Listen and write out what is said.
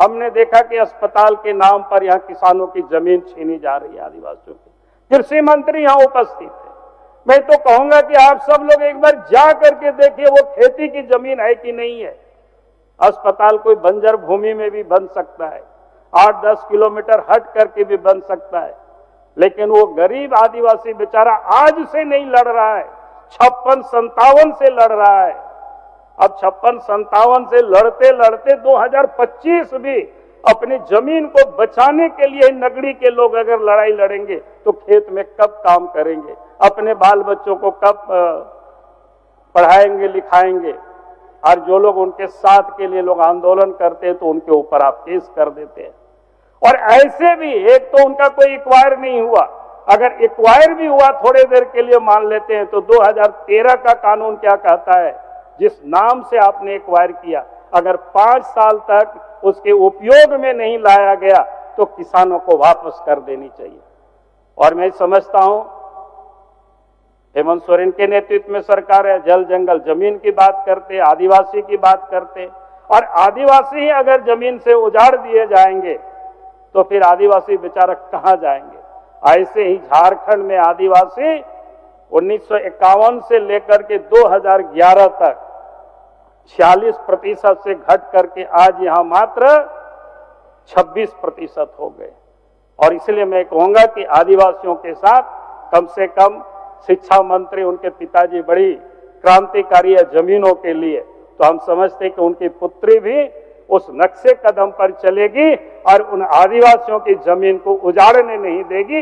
हमने देखा कि अस्पताल के नाम पर यहाँ किसानों की जमीन छीनी जा रही है आदिवासियों की। कृषि मंत्री यहाँ उपस्थित है। मैं तो कहूंगा कि आप सब लोग एक बार जा करके देखिए वो खेती की जमीन है कि नहीं है। अस्पताल कोई बंजर भूमि में भी बन सकता है, 8-10 किलोमीटर हट करके भी बन सकता है, लेकिन वो गरीब आदिवासी बेचारा आज से नहीं लड़ रहा है, 56-57 से लड़ रहा है। अब 56-57 से लड़ते लड़ते 2025 भी अपनी जमीन को बचाने के लिए नगरी के लोग अगर लड़ाई लड़ेंगे तो खेत में कब काम करेंगे, अपने बाल बच्चों को कब पढ़ाएंगे लिखाएंगे। और जो लोग उनके साथ के लिए लोग आंदोलन करते हैं तो उनके ऊपर आप केस कर देते हैं। और ऐसे भी एक तो उनका कोई एक्वायर नहीं हुआ, अगर एक्वायर भी हुआ थोड़े देर के लिए मान लेते हैं तो 2013 का कानून क्या कहता है, जिस नाम से आपने एक्वायर किया अगर 5 साल तक उसके उपयोग में नहीं लाया गया तो किसानों को वापस कर देनी चाहिए। और मैं समझता हूं हेमंत सोरेन के नेतृत्व में सरकार है, जल जंगल जमीन की बात करते, आदिवासी की बात करते, और आदिवासी ही अगर जमीन से उजाड़ दिए जाएंगे तो फिर आदिवासी बेचारा कहां जाएंगे। ऐसे ही झारखंड में आदिवासी 1951 से लेकर के 2011 तक 46% से घट करके आज यहां मात्र 26% हो गए। और इसलिए मैं कहूंगा कि आदिवासियों के साथ कम से कम शिक्षा मंत्री उनके पिताजी बड़ी क्रांतिकारी है जमीनों के लिए, तो हम समझते हैं कि उनकी पुत्री भी उस नक्शे कदम पर चलेगी और उन आदिवासियों की जमीन को उजाड़ने नहीं देगी।